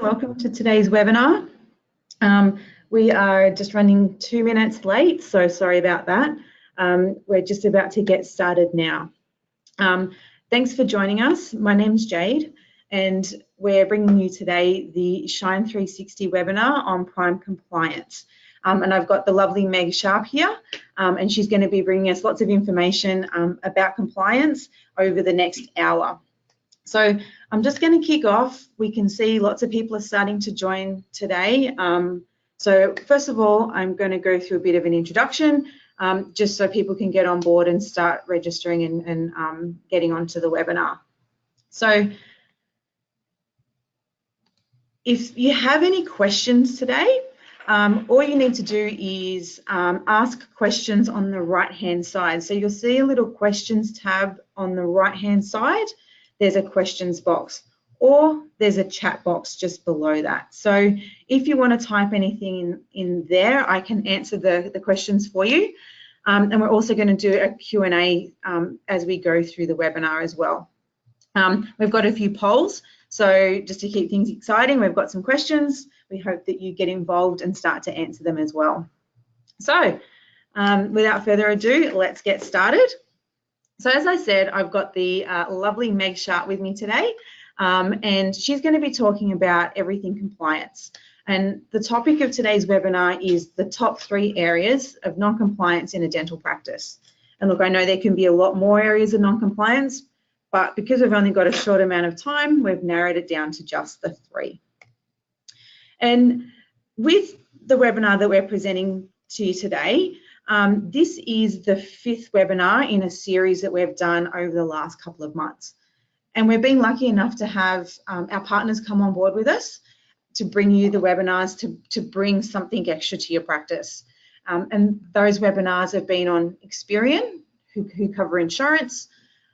Welcome to today's webinar. We are just running 2 minutes late, so sorry about that. We're just about to get started now. Thanks for joining us. My name's Jade, and we're bringing you today the Shine 360 webinar on Prime Compliance. And I've got the lovely Meg Sharpe here, and she's going to be bringing us lots of information about compliance over the next hour. So I'm just going to kick off. We can see lots of people are starting to join today. So first of all, I'm going to go through a bit of an introduction, just so people can get on board and start registering and getting onto the webinar. So if you have any questions today, all you need to do is ask questions on the right-hand side. So you'll see a little questions tab on the right-hand side. There's a questions box, or there's a chat box just below that. So if you want to type anything in there, I can answer the questions for you. And we're also going to do a Q&A as we go through the webinar as well. We've got a few polls, so just to keep things exciting, we've got some questions. We hope that you get involved and start to answer them as well. So without further ado, let's get started. So as I said, I've got the lovely Meg Sharpe with me today, and she's going to be talking about everything compliance. And the topic of today's webinar is the top 3 areas of non-compliance in a dental practice. And look, I know there can be a lot more areas of non-compliance, but because we've only got a short amount of time, we've narrowed it down to just the 3. And with the webinar that we're presenting to you today, this is the 5th webinar in a series that we've done over the last couple of months. And we've been lucky enough to have our partners come on board with us to bring you the webinars, to bring something extra to your practice. And those webinars have been on Experian, who cover insurance,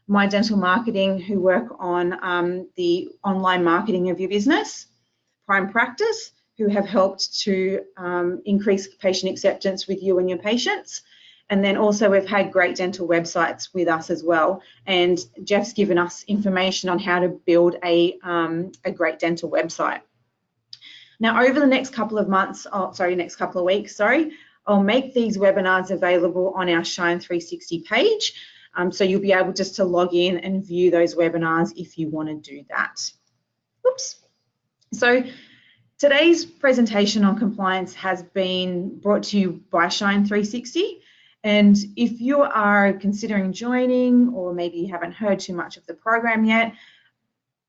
My Dental Marketing, who work on the online marketing of your business, Prime Practice, who have helped to increase patient acceptance with you and your patients. And then also we've had great dental websites with us as well. And Jeff's given us information on how to build a great dental website. Now over the next couple of months, next couple of weeks, I'll make these webinars available on our Shine 360 page. So you'll be able just to log in and view those webinars if you want to do that. Oops. So today's presentation on compliance has been brought to you by Shine 360. And if you are considering joining, or maybe you haven't heard too much of the program yet,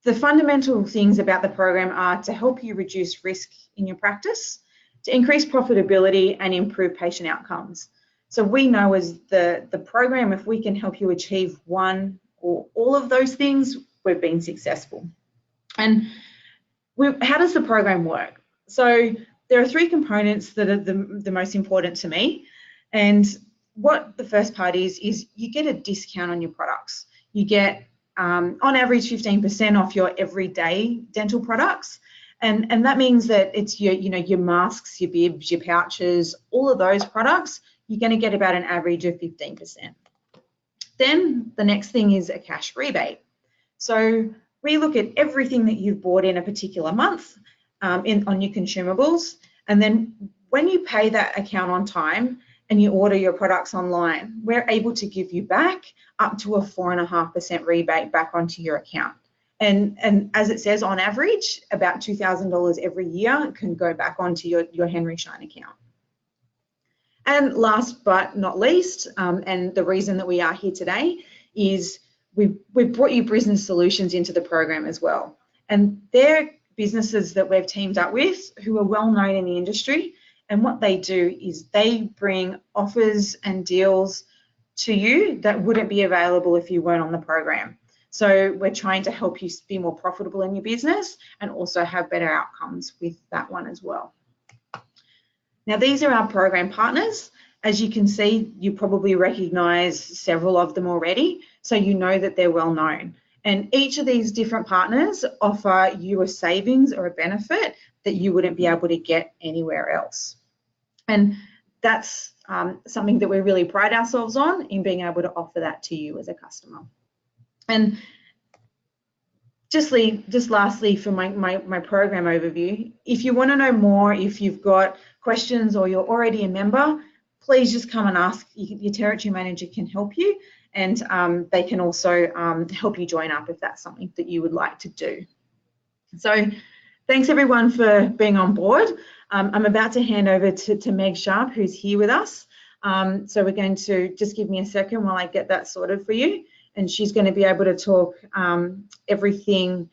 the fundamental things about the program are to help you reduce risk in your practice, to increase profitability and improve patient outcomes. So we know as the program, if we can help you achieve one or all of those things, we've been successful. And how does the program work? So there are 3 components that are the most important to me. And what the first part is you get a discount on your products. You get, on average, 15% off your everyday dental products. And that means that it's your masks, your bibs, your pouches, all of those products, you're going to get about an average of 15%. Then the next thing is a cash rebate. So we look at everything that you've bought in a particular month on your consumables, and then when you pay that account on time and you order your products online, we're able to give you back up to a 4.5% rebate back onto your account. And as it says, on average, about $2,000 every year can go back onto your Henry Schein account. And last but not least, and the reason that we are here today is we've brought you Business Solutions into the program as well. And they're businesses that we've teamed up with who are well known in the industry. And what they do is they bring offers and deals to you that wouldn't be available if you weren't on the program. So we're trying to help you be more profitable in your business and also have better outcomes with that one as well. Now, these are our program partners. As you can see, you probably recognize several of them already, so you know that they're well known. And each of these different partners offer you a savings or a benefit that you wouldn't be able to get anywhere else. And that's something that we really pride ourselves on, in being able to offer that to you as a customer. And just lastly for my program overview, if you want to know more, if you've got questions or you're already a member, please just come and ask. Your territory manager can help you, and they can also help you join up if that's something that you would like to do. So thanks everyone for being on board. I'm about to hand over to Meg Sharpe, who's here with us. So we're going to just give me a second while I get that sorted for you. And she's going to be able to talk everything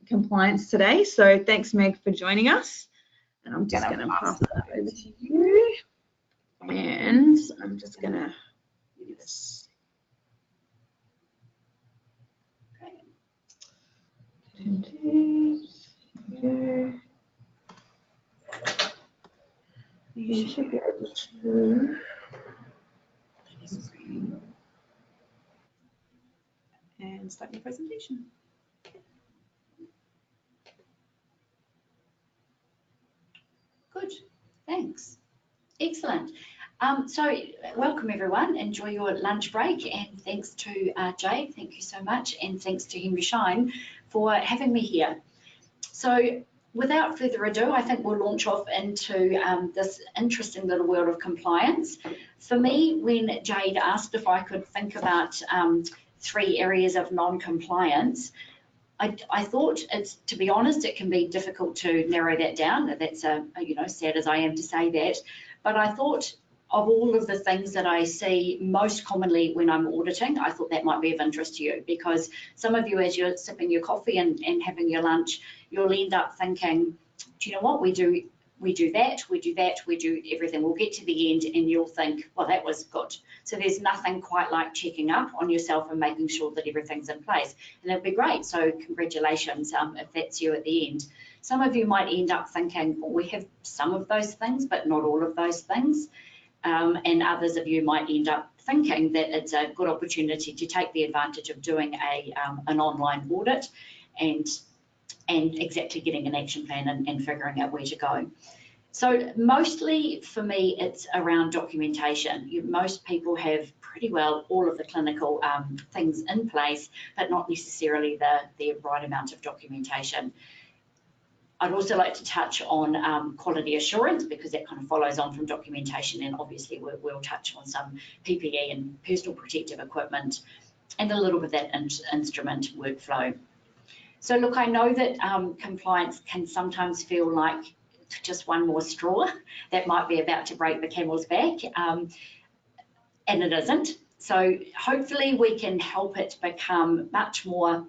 compliance today. So thanks, Meg, for joining us. And I'm just going to pass that over to you. And I'm just going to do this. Okay. You should be able to. And start your presentation. Good, thanks. Excellent. So welcome everyone, enjoy your lunch break, and thanks to Jay, thank you so much, and thanks to Henry Shine for having me here. So without further ado, I think we'll launch off into this interesting little world of compliance. For me, when Jade asked if I could think about 3 areas of non-compliance, I thought, to be honest, it can be difficult to narrow that down. That's sad as I am to say that, but I thought of all of the things that I see most commonly when I'm auditing, I thought that might be of interest to you, because some of you, as you're sipping your coffee and having your lunch, you'll end up thinking, do you know what, we do that, we do everything. We'll get to the end and you'll think, well, that was good. So there's nothing quite like checking up on yourself and making sure that everything's in place. And it'll be great. So congratulations if that's you at the end. Some of you might end up thinking, well, we have some of those things, but not all of those things. And others of you might end up thinking that it's a good opportunity to take the advantage of doing an online audit and exactly getting an action plan and figuring out where to go. So mostly for me, it's around documentation. Most people have pretty well all of the clinical things in place, but not necessarily the right amount of documentation. I'd also like to touch on quality assurance, because that kind of follows on from documentation, and obviously we'll touch on some PPE and personal protective equipment and a little bit of that instrument workflow. So look, I know that compliance can sometimes feel like just one more straw that might be about to break the camel's back, and it isn't. So hopefully we can help it become much more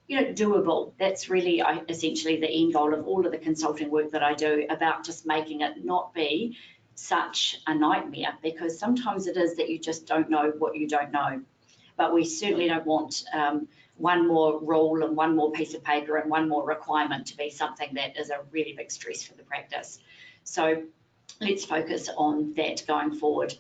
doable. That's really essentially the end goal of all of the consulting work that I do, about just making it not be such a nightmare, because sometimes it is that you just don't know what you don't know. But we certainly don't want one more rule and one more piece of paper and one more requirement to be something that is a really big stress for the practice. So let's focus on that going forward.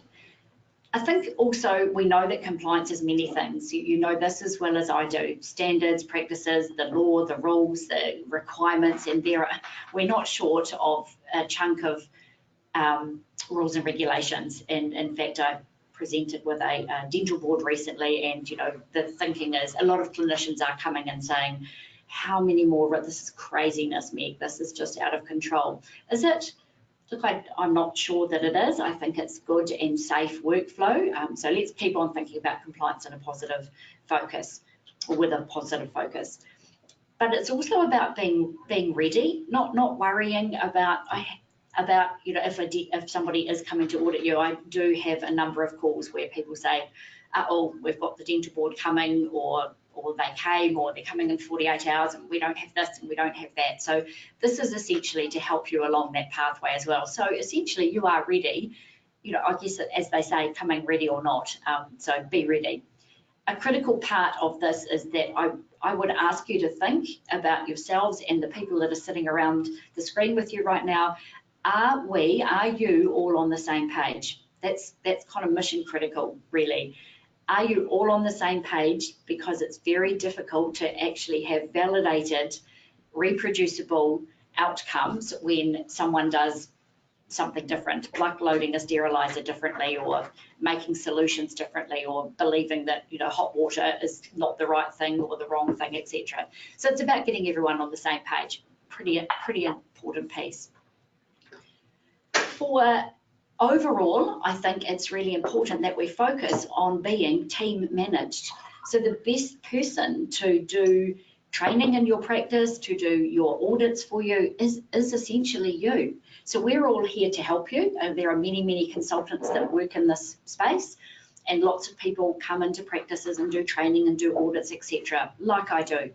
I think also we know that compliance is many things. You know this as well as I do. Standards, practices, the law, the rules, the requirements, and we're not short of a chunk of rules and regulations. And in fact, I presented with a dental board recently, and the thinking is a lot of clinicians are coming and saying, how many more? This is craziness, Meg. This is just out of control. Is it? Look, I'm not sure that it is. I think it's good and safe workflow. So let's keep on thinking about compliance in a positive focus, or with a positive focus. But it's also about being ready, not worrying about if somebody is coming to audit you. I do have a number of calls where people say, oh, we've got the dental board coming, or they came, or they're coming in 48 hours and we don't have this and we don't have that. So this is essentially to help you along that pathway as well. So essentially you are ready, I guess as they say, coming ready or not, so be ready. A critical part of this is that I would ask you to think about yourselves and the people that are sitting around the screen with you right now. Are you all on the same page? That's kind of mission critical, really. Are you all on the same page? Because it's very difficult to actually have validated, reproducible outcomes when someone does something different, like loading a sterilizer differently, or making solutions differently, or believing that, you know, hot water is not the right thing or the wrong thing, etc. So it's about getting everyone on the same page. Pretty important piece. For overall, I think it's really important that we focus on being team managed. So the best person to do training in your practice, to do your audits for you, is essentially you. So we're all here to help you. There are many consultants that work in this space, and lots of people come into practices and do training and do audits, etc., like I do.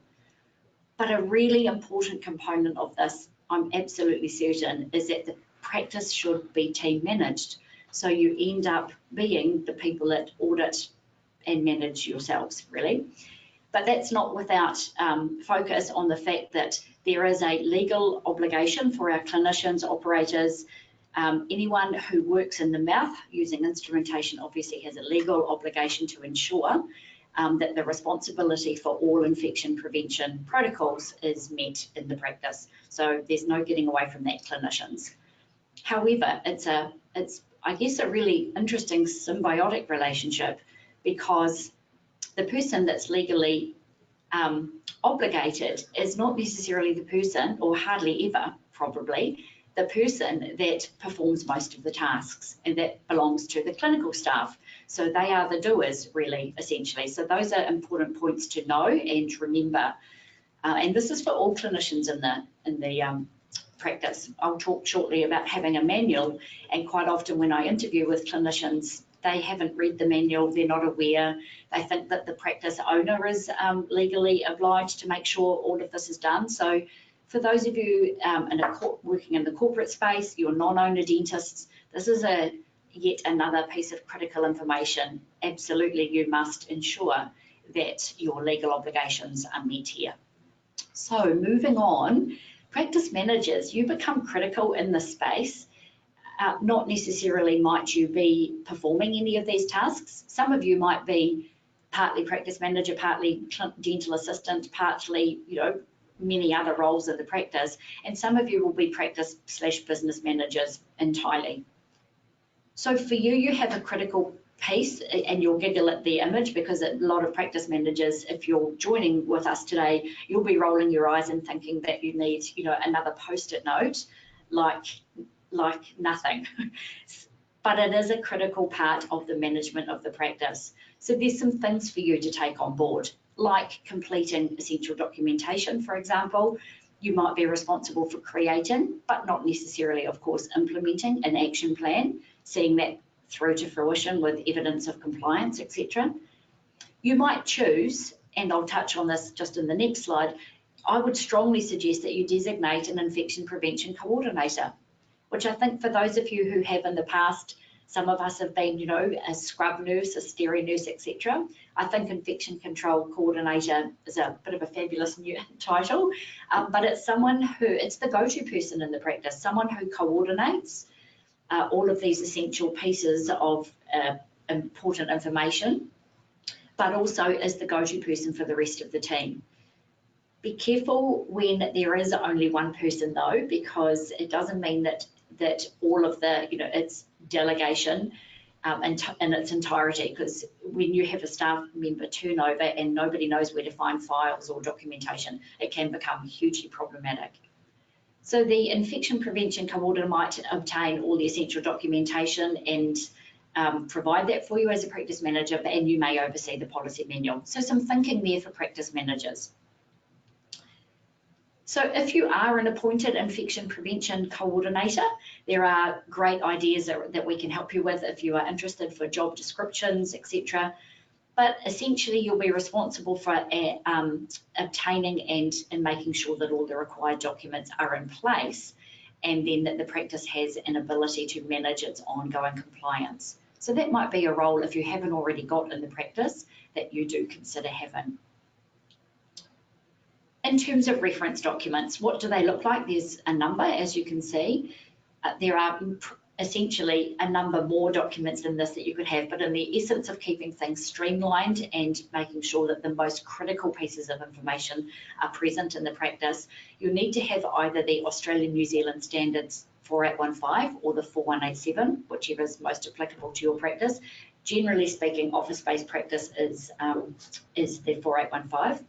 But a really important component of this, I'm absolutely certain, is that the practice should be team managed. So you end up being the people that audit and manage yourselves, really. But that's not without focus on the fact that there is a legal obligation for our clinicians, operators, anyone who works in the mouth using instrumentation obviously has a legal obligation to ensure that the responsibility for all infection prevention protocols is met in the practice. So there's no getting away from that, clinicians. However, it's I guess a really interesting symbiotic relationship, because the person that's legally obligated is not necessarily the person, or hardly ever probably, the person that performs most of the tasks, and that belongs to the clinical staff. So they are the doers, really, essentially. So those are important points to know and remember. And this is for all clinicians in the practice. I'll talk shortly about having a manual, and quite often when I interview with clinicians, they haven't read the manual, they're not aware, they think that the practice owner is legally obliged to make sure all of this is done. So for those of you working in the corporate space, your non-owner dentists, this is yet another piece of critical information. Absolutely, you must ensure that your legal obligations are met here. So moving on, practice managers, you become critical in this space. Not necessarily might you be performing any of these tasks. Some of you might be partly practice manager, partly dental assistant, partly, you know, many other roles in the practice, and some of you will be practice/business managers entirely. So for you, you have a critical piece, and you'll giggle at the image, because a lot of practice managers, if you're joining with us today, you'll be rolling your eyes and thinking that you need, you know, another post-it note, like nothing. But it is a critical part of the management of the practice. So there's some things for you to take on board, like completing essential documentation, for example. You might be responsible for creating, but not necessarily, of course, implementing an action plan, seeing that through to fruition with evidence of compliance, etc. You might choose, and I'll touch on this just in the next slide, I would strongly suggest that you designate an infection prevention coordinator, which I think for those of you who have in the past, some of us have been, you know, a scrub nurse, a steri nurse, etc. I think infection control coordinator is a bit of a fabulous new title, but it's it's the go-to person in the practice, someone who coordinates all of these essential pieces of important information, but also is the go-to person for the rest of the team. Be careful when there is only one person though, because it doesn't mean that all of the, you know, it's delegation in its entirety, because when you have a staff member turnover and nobody knows where to find files or documentation, it can become hugely problematic. So the infection prevention coordinator might obtain all the essential documentation and provide that for you as a practice manager, and you may oversee the policy manual. So some thinking there for practice managers. So if you are an appointed infection prevention coordinator, there are great ideas that we can help you with if you are interested, for job descriptions, etc. But essentially, you'll be responsible for obtaining and making sure that all the required documents are in place, and then that the practice has an ability to manage its ongoing compliance. So that might be a role, if you haven't already got in the practice, that you do consider having. In terms of reference documents, what do they look like? There's a number, as you can see. There are essentially a number more documents than this that you could have, but in the essence of keeping things streamlined and making sure that the most critical pieces of information are present in the practice, you need to have either the Australian New Zealand standards 4815 or the 4187, whichever is most applicable to your practice. Generally speaking, office-based practice is the 4815.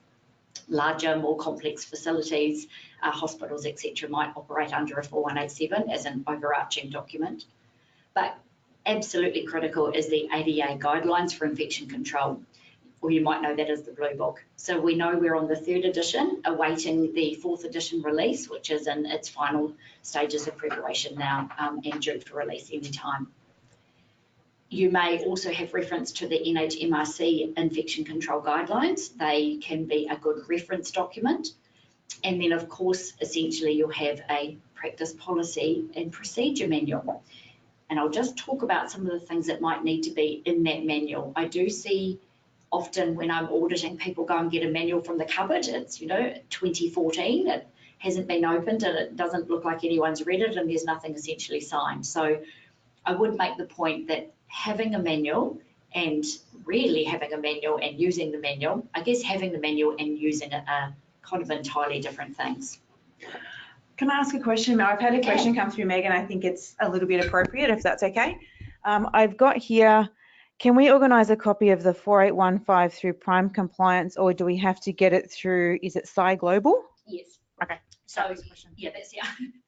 Larger, more complex facilities, hospitals, etc., might operate under a 4187 as an overarching document. But absolutely critical is the ADA guidelines for infection control, or you might know that as the Blue Book. So we know we're on the 3rd edition, awaiting the 4th edition release, which is in its final stages of preparation now and due for release any time. You may also have reference to the NHMRC infection control guidelines. They can be a good reference document. And then, of course, essentially you'll have a practice policy and procedure manual. And I'll just talk about some of the things that might need to be in that manual. I do see often when I'm auditing, people go and get a manual from the cupboard. It's, 2014. It hasn't been opened and it doesn't look like anyone's read it and there's nothing essentially signed. So I would make the point that having a manual and really having a manual and using the manual, I guess having the manual and using it are kind of entirely different things. Can I ask a question? I've had a question come through, Megan. I think it's a little bit appropriate, if that's okay. I've got here, can we organise a copy of the 4815 through Prime Compliance, or do we have to get it through, is it Sci Global? Yes. Okay. So, yeah, that's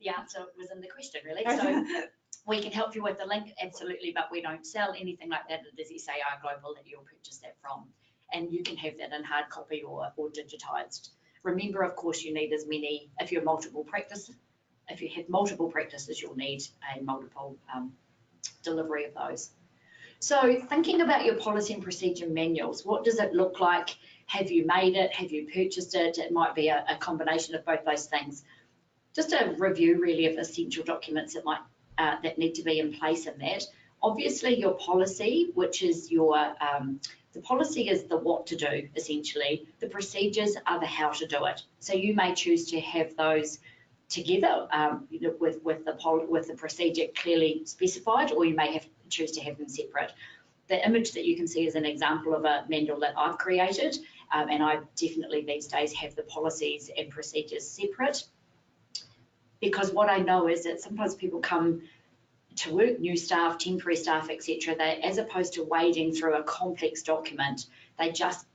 the answer was in the question, really. So we can help you with the link, absolutely, but we don't sell anything like that. It is SAI Global that you'll purchase that from. And you can have that in hard copy or digitised. Remember, of course, you need as many, if you have multiple practices, you'll need a multiple delivery of those. So thinking about your policy and procedure manuals, what does it look like? Have you made it? Have you purchased it? It might be a combination of both those things. Just a review really of essential documents that might that need to be in place in that. Obviously your policy, which is your, the policy is the what to do essentially. The procedures are the how to do it. So you may choose to have those together with the procedure clearly specified, or you may choose to have them separate. The image that you can see is an example of a manual that I've created, and I definitely these days have the policies and procedures separate, because what I know is that sometimes people come to work, new staff, temporary staff, etc. They, as opposed to wading through a complex document, they just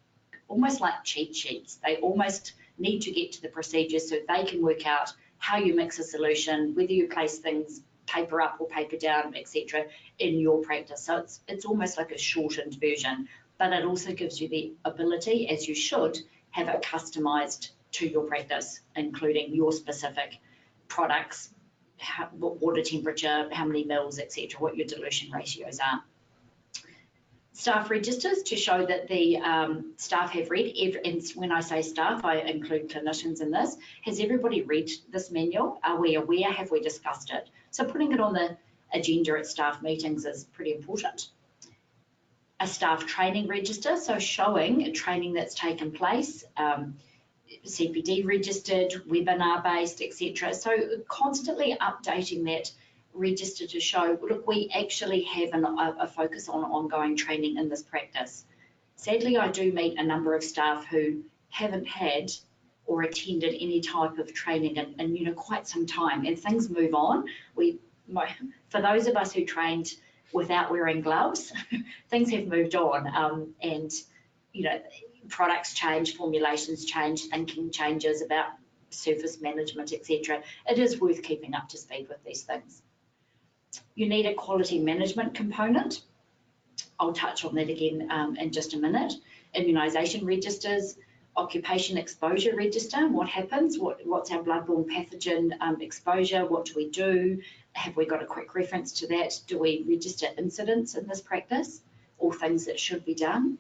almost like cheat sheets. They almost need to get to the procedures so they can work out how you mix a solution, whether you place things paper up or paper down, etc., in your practice. So it's almost like a shortened version, but it also gives you the ability, as you should, have it customized to your practice, including your specific products, what water temperature, how many mils, etc., what your dilution ratios are. Staff registers to show that the staff have read, and when I say staff, I include clinicians in this. Has everybody read this manual? Are we aware? Have we discussed it? So putting it on the agenda at staff meetings is pretty important. A staff training register, so showing training that's taken place, CPD registered, webinar based, etc. So constantly updating that register to show, look, we actually have a focus on ongoing training in this practice. Sadly, I do meet a number of staff who haven't had or attended any type of training in quite some time, and things move on. For those of us who trained without wearing gloves, things have moved on, and products change, formulations change, thinking changes about surface management, etc. It is worth keeping up to speed with these things. You need a quality management component. I'll touch on that again in just a minute. Immunization registers, occupation exposure register, what happens, what's our bloodborne pathogen exposure, what do we do, have we got a quick reference to that, do we register incidents in this practice, or things that should be done.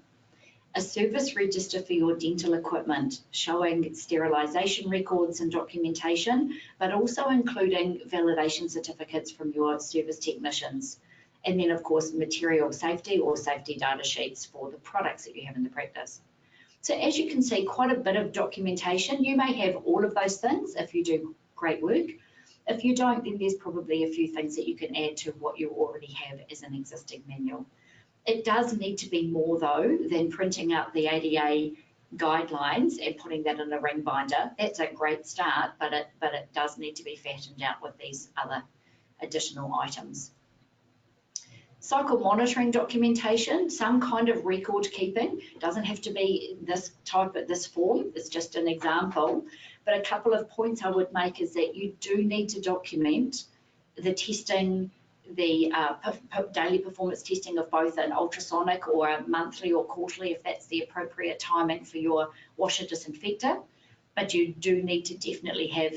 A service register for your dental equipment, showing sterilisation records and documentation, but also including validation certificates from your service technicians. And then, of course, material safety or safety data sheets for the products that you have in the practice. So as you can see, quite a bit of documentation. You may have all of those things if you do great work. If you don't, then there's probably a few things that you can add to what you already have as an existing manual. It does need to be more, though, than printing out the ADA guidelines and putting that in a ring binder. That's a great start, but it does need to be fattened out with these other additional items. Cycle monitoring documentation, some kind of record keeping, doesn't have to be this type of this form, it's just an example. But a couple of points I would make is that you do need to document the testing, the daily performance testing of both an ultrasonic or a monthly or quarterly, if that's the appropriate timing for your washer disinfector. But you do need to definitely have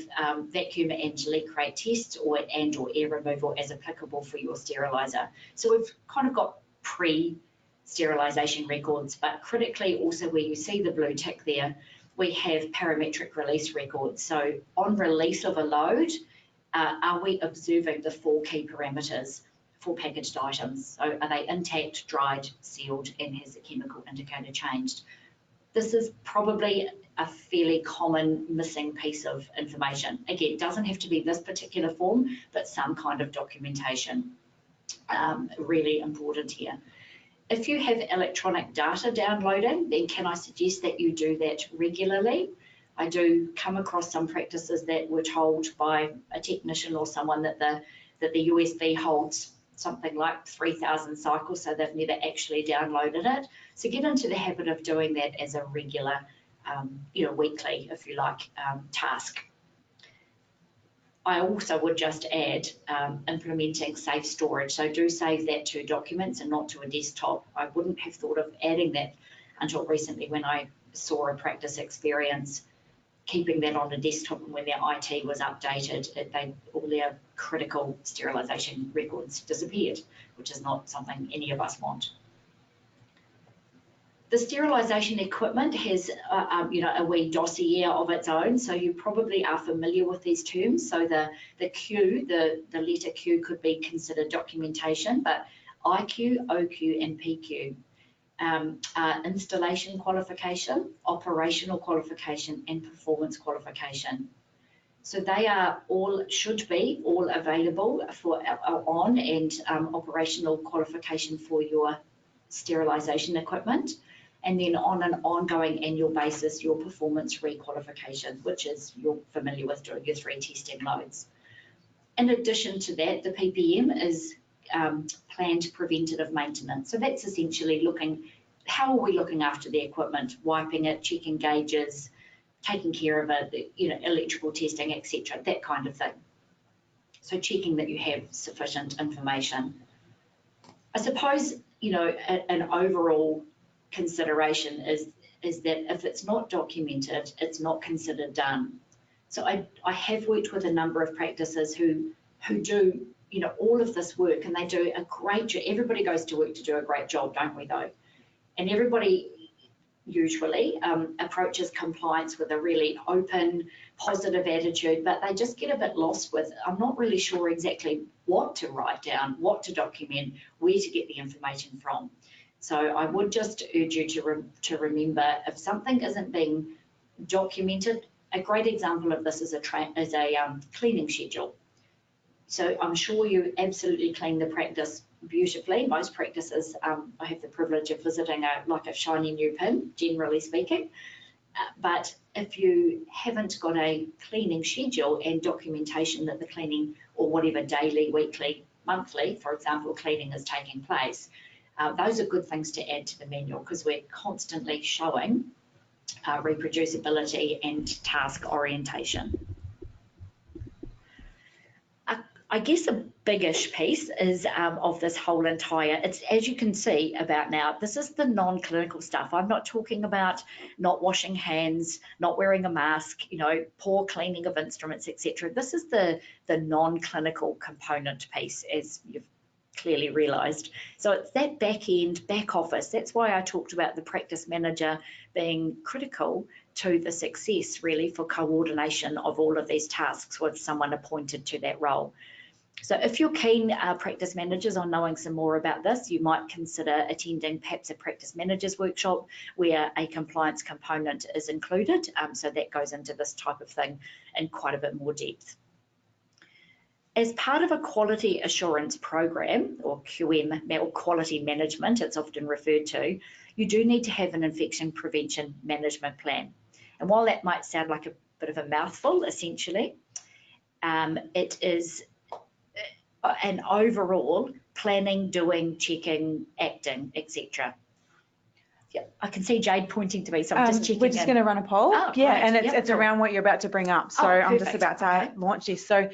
vacuum and leak rate tests or air removal as applicable for your sterilizer. So we've kind of got pre-sterilisation records, but critically also where you see the blue tick there, we have parametric release records. So on release of a load, are we observing the 4 key parameters for packaged items? So are they intact, dried, sealed, and has the chemical indicator changed? This is probably a fairly common missing piece of information. Again, it doesn't have to be this particular form, but some kind of documentation. Really important here. If you have electronic data downloading, then can I suggest that you do that regularly? I do come across some practices that were told by a technician or someone that the USB holds something like 3,000 cycles, so they've never actually downloaded it. So get into the habit of doing that as a regular, weekly, if you like, task. I also would just add implementing safe storage. So do save that to documents and not to a desktop. I wouldn't have thought of adding that until recently when I saw a practice experience keeping that on a desktop, and when their IT was updated, all their critical sterilisation records disappeared, which is not something any of us want. The sterilisation equipment has, a wee dossier of its own, so you probably are familiar with these terms. So the Q, the letter Q could be considered documentation, but IQ, OQ, and PQ. Installation qualification, operational qualification, and performance qualification. So they are all, should be all available for on and operational qualification for your sterilisation equipment. And then on an ongoing annual basis, your performance requalification, which is you're familiar with doing your 3 testing loads. In addition to that, the PPM is planned preventative maintenance. So that's essentially how are we looking after the equipment, wiping it, checking gauges, taking care of it, electrical testing, etc., that kind of thing. So checking that you have sufficient information. I suppose, an overall consideration is that if it's not documented, it's not considered done. So I have worked with a number of practices who do all of this work, and they do a great job. Everybody goes to work to do a great job, don't we though? And everybody usually approaches compliance with a really open, positive attitude, but they just get a bit lost with, I'm not really sure exactly what to write down, what to document, where to get the information from. So I would just urge you to remember, if something isn't being documented, a great example of this is a cleaning schedule. So I'm sure you absolutely clean the practice beautifully. Most practices, I have the privilege of visiting like a shiny new pin, generally speaking. But if you haven't got a cleaning schedule and documentation that the cleaning or whatever daily, weekly, monthly, for example, cleaning is taking place, those are good things to add to the manual, because we're constantly showing reproducibility and task orientation. I guess a biggish piece is of this whole entire, it's as you can see about now, this is the non-clinical stuff. I'm not talking about not washing hands, not wearing a mask, poor cleaning of instruments, etc. This is the non-clinical component piece, as you've clearly realised. So it's that back end, back office. That's why I talked about the practice manager being critical to the success, really, for coordination of all of these tasks with someone appointed to that role. So if you're keen, practice managers, on knowing some more about this, you might consider attending perhaps a practice managers workshop where a compliance component is included. So that goes into this type of thing in quite a bit more depth. As part of a quality assurance program, or QM, or quality management, it's often referred to, you do need to have an infection prevention management plan. And while that might sound like a bit of a mouthful, essentially, it is and overall planning, doing, checking, acting, etc. Yeah, I can see Jade pointing to me, so I'm just checking. We're just going to run a poll. Oh, yeah, great. and it's, Yep, it's cool. around what you're about to bring up. So I'm just perfect. about to launch this. So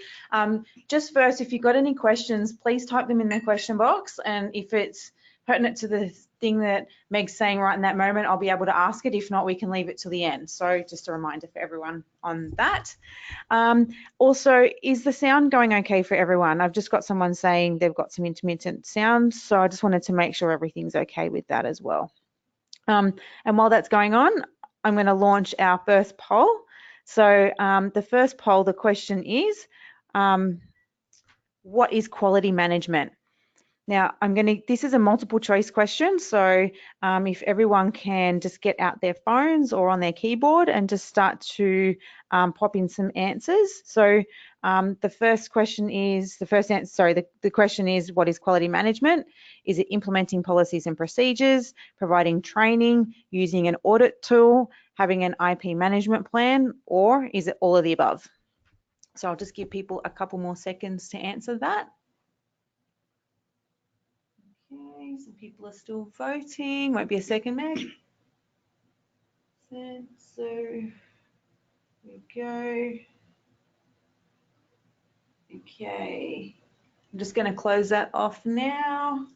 just first, if you've got any questions, please type them in the question box. And if it's pertinent to the thing that Meg's saying right in that moment, I'll be able to ask it. If not, we can leave it till the end. So just a reminder for everyone on that. Also, is the sound going okay for everyone? I've just got someone saying they've got some intermittent sounds. So I just wanted to make sure everything's okay with that as well. And while that's going on, I'm going to launch our first poll. So the first poll, the question is, what is quality management? Now, this is a multiple choice question. So if everyone can just get out their phones or on their keyboard and just start to pop in some answers. So the question is, what is quality management? Is it implementing policies and procedures, providing training, using an audit tool, having an IP management plan, or is it all of the above? So I'll just give people a couple more seconds to answer that. Okay, some people are still voting. Won't be a second, Meg. So there we go. Okay, I'm just going to close that off now.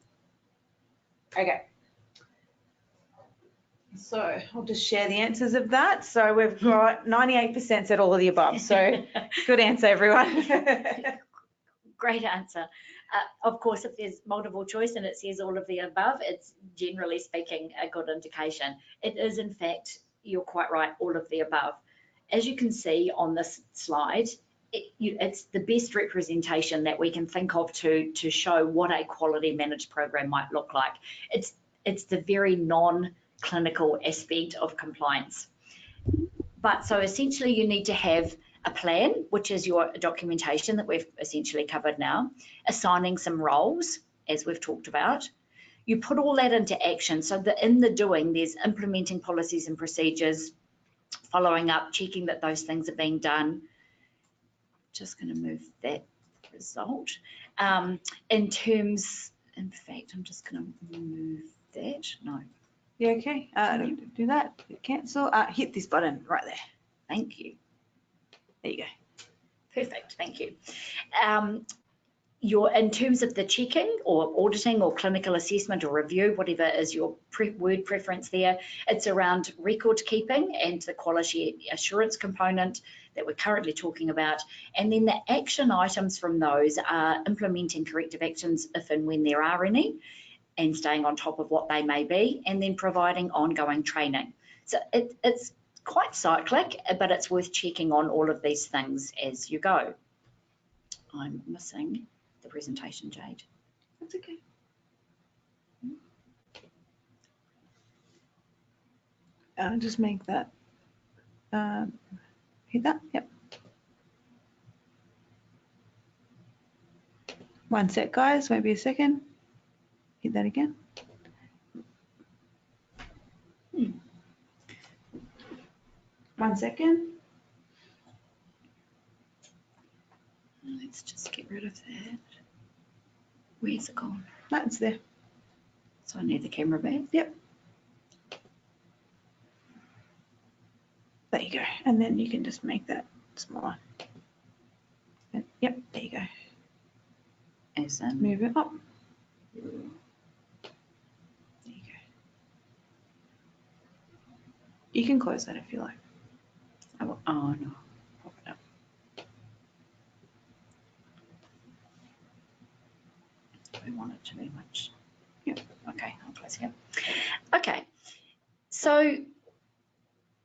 Okay. So I'll just share the answers of that. So we've got 98% said all of the above. So good answer, everyone. Great answer. Of course, if there's multiple choice and it says all of the above, it's generally speaking a good indication. It is, in fact, you're quite right, all of the above. As you can see on this slide, it's the best representation that we can think of to show what a quality managed program might look like. It's the very non-clinical aspect of compliance. But so essentially you need to have a plan, which is your documentation that we've essentially covered now, assigning some roles, as we've talked about. You put all that into action. So that in the doing, there's implementing policies and procedures, following up, checking that those things are being done. Just going to move that result. In fact, I'm just going to move that. No. Yeah, okay. Do that. Cancel. Hit this button right there. Thank you. There you go. Perfect, thank you. In terms of the checking or auditing or clinical assessment or review, whatever is your word preference there, it's around record keeping and the quality assurance component that we're currently talking about. And then the action items from those are implementing corrective actions if and when there are any, and staying on top of what they may be, and then providing ongoing training. So it's quite cyclic, but it's worth checking on all of these things as you go. I'm missing the presentation, Jade. That's okay. Just make that, hit that, yep. One sec, guys, maybe a second. Hit that again. One second. Let's just get rid of that. Where's it gone? No, it's there. So I need the camera back? Yep. There you go. And then you can just make that smaller. Yep, there you go. As in? Move it up. There you go. You can close that if you like. Oh no. Pop it up. We want it to be much. Yep. Okay, I'll close here. Okay. So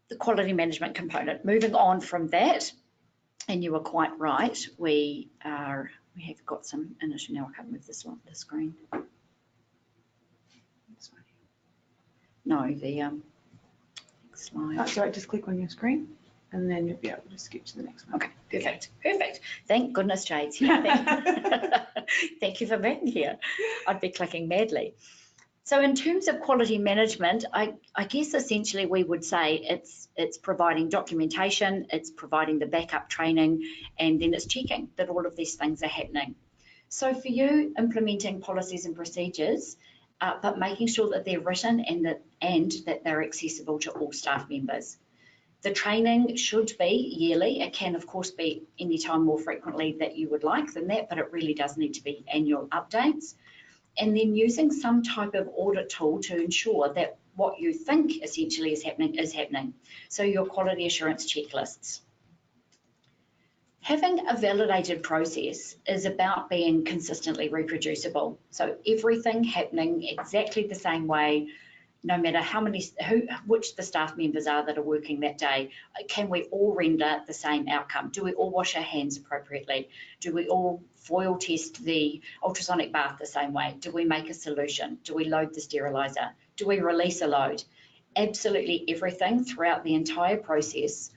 the quality management component. Moving on from that, and you were quite right. We have got some initial. Now I can't move this one, the screen. No, the next slide. That's right. Just click on your screen, and then you'll be able to skip to the next one. Okay, perfect, perfect. Thank goodness Jade's here. Thank you for being here. I'd be clicking madly. So in terms of quality management, I guess essentially we would say it's providing documentation, it's providing the backup training, and then it's checking that all of these things are happening. So for you, implementing policies and procedures, but making sure that they're written and that they're accessible to all staff members. The training should be yearly. It can, of course, be any time more frequently that you would like than that, but it really does need to be annual updates. And then using some type of audit tool to ensure that what you think essentially is happening. So your quality assurance checklists. Having a validated process is about being consistently reproducible. So everything happening exactly the same way, no matter which the staff members are that are working that day. Can we all render the same outcome? Do we all wash our hands appropriately? Do we all foil test the ultrasonic bath the same way? Do we make a solution? Do we load the sterilizer? Do we release a load? Absolutely everything throughout the entire process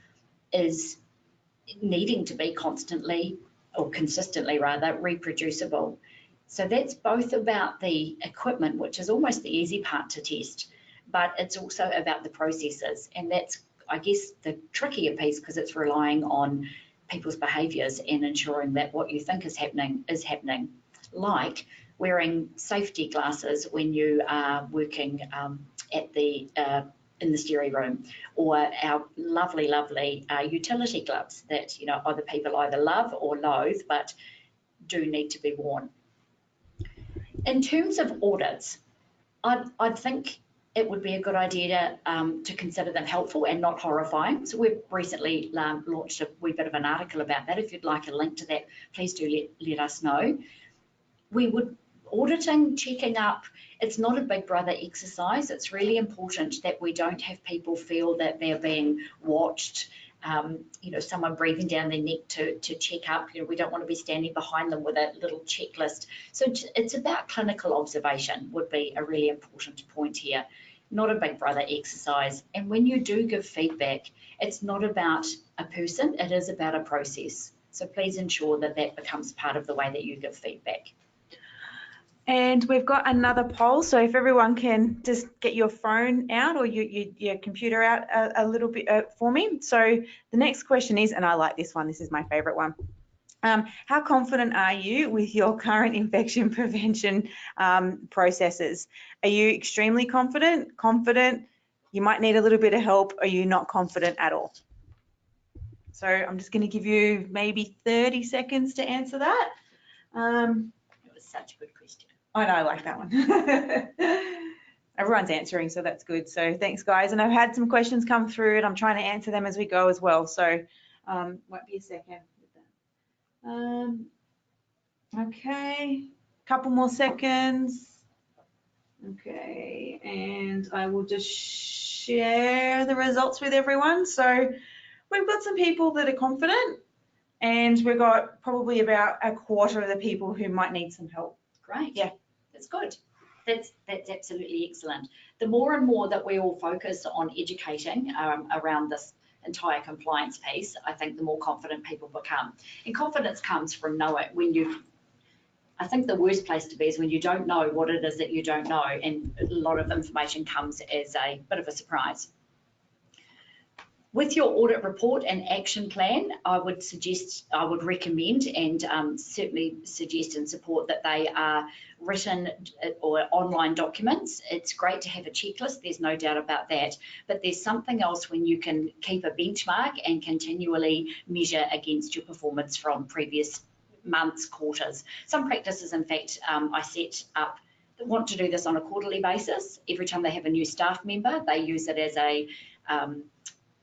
is needing to be constantly, or consistently rather, reproducible. So that's both about the equipment, which is almost the easy part to test, but it's also about the processes. And that's, I guess, the trickier piece, because it's relying on people's behaviours and ensuring that what you think is happening, like wearing safety glasses when you are working in the steri room, or our lovely utility gloves that either people love or loathe, but do need to be worn. In terms of audits, I'd think it would be a good idea to consider them helpful and not horrifying. So we've recently launched a wee bit of an article about that. If you'd like a link to that, please do let us know. Auditing, checking up, it's not a big brother exercise. It's really important that we don't have people feel that they're being watched, someone breathing down their neck to check up. We don't want to be standing behind them with a little checklist. So it's about clinical observation would be a really important point here, not a big brother exercise. And when you do give feedback, it's not about a person, it is about a process. So please ensure that that becomes part of the way that you give feedback. And we've got another poll, so if everyone can just get your phone out or your computer out a little bit for me. So the next question is, and I like this one, this is my favourite one. How confident are you with your current infection prevention processes? Are you extremely confident? Confident? You might need a little bit of help. Are you not confident at all? So I'm just going to give you maybe 30 seconds to answer that. It was such a good question. I know, I like that one. Everyone's answering, so that's good. So thanks, guys. And I've had some questions come through, and I'm trying to answer them as we go as well. So won't be a second. Okay, couple more seconds. Okay, and I will just share the results with everyone. So we've got some people that are confident, and we've got probably about a quarter of the people who might need some help. Great. Yeah, that's good. That's absolutely excellent. The more and more that we all focus on educating around this entire compliance piece, I think the more confident people become. And confidence comes from knowing I think the worst place to be is when you don't know what it is that you don't know, and a lot of information comes as a bit of a surprise. With your audit report and action plan, I would recommend and certainly suggest and support that they are written or online documents. It's great to have a checklist, there's no doubt about that, but there's something else when you can keep a benchmark and continually measure against your performance from previous months, quarters. Some practices, in fact, I set up want to do this on a quarterly basis. Every time they have a new staff member, they use it as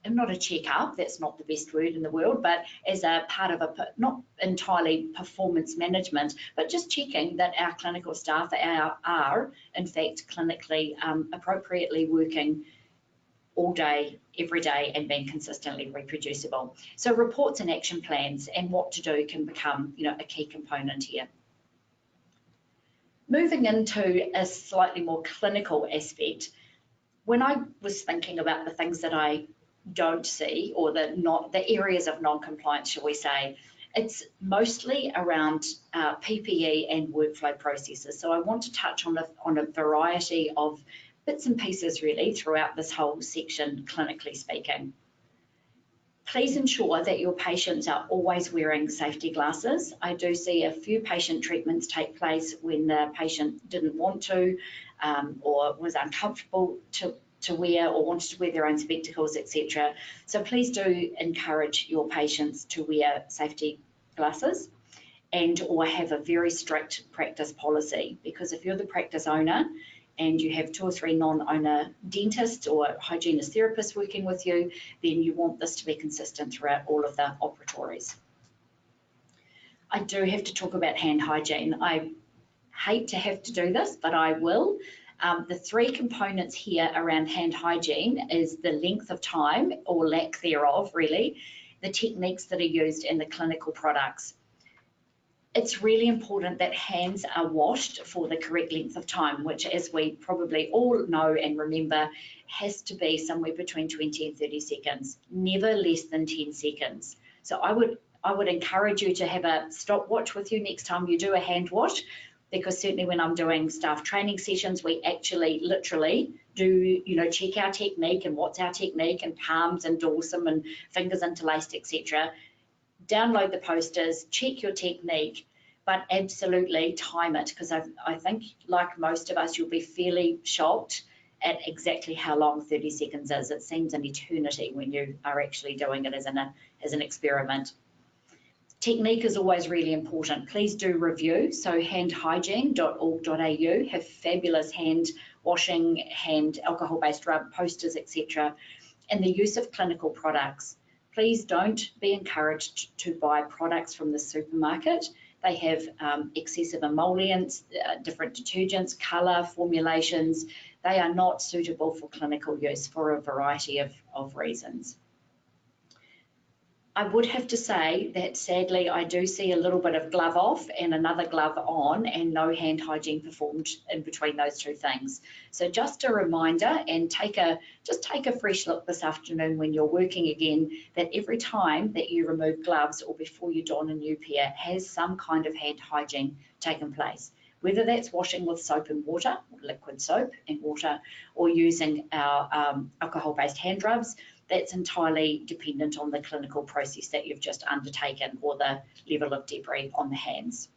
not a check-up, that's not the best word in the world, but as a part of not entirely performance management, but just checking that our clinical staff are in fact clinically appropriately working all day, every day, and being consistently reproducible. So reports and action plans and what to do can become a key component here. Moving into a slightly more clinical aspect, when I was thinking about the things that I don't see, or the areas of non-compliance, shall we say, it's mostly around PPE and workflow processes. So I want to touch on a variety of bits and pieces really throughout this whole section, clinically speaking. Please ensure that your patients are always wearing safety glasses. I do see a few patient treatments take place when the patient didn't want to or was uncomfortable to wear or wanted to wear their own spectacles, etc. So please do encourage your patients to wear safety glasses and or have a very strict practice policy, because if you're the practice owner and you have 2 or 3 non-owner dentists or hygienist therapists working with you, then you want this to be consistent throughout all of the operatories. I do have to talk about hand hygiene. I hate to have to do this, but I will. The 3 components here around hand hygiene is the length of time, or lack thereof really, the techniques that are used, and the clinical products. It's really important that hands are washed for the correct length of time, which, as we probably all know and remember, has to be somewhere between 20 and 30 seconds, never less than 10 seconds. So I would encourage you to have a stopwatch with you next time you do a hand wash, because certainly when I'm doing staff training sessions, we actually literally do, check our technique and what's our technique, and palms and dorsum and fingers interlaced, etc. Download the posters, check your technique, but absolutely time it, because I think, like most of us, you'll be fairly shocked at exactly how long 30 seconds is. It seems an eternity when you are actually doing it as an experiment. Technique is always really important. Please do review. So handhygiene.org.au have fabulous hand washing, hand alcohol-based rub posters, etc. And the use of clinical products. Please don't be encouraged to buy products from the supermarket. They have excessive emollients, different detergents, colour, formulations. They are not suitable for clinical use for a variety of reasons. I would have to say that sadly I do see a little bit of glove off and another glove on, and no hand hygiene performed in between those 2 things. So just a reminder, and just take a fresh look this afternoon when you're working again, that every time that you remove gloves or before you don a new pair has some kind of hand hygiene taken place. Whether that's washing with soap and water, liquid soap and water, or using our alcohol-based hand rubs, that's entirely dependent on the clinical process that you've just undertaken or the level of debris on the hands,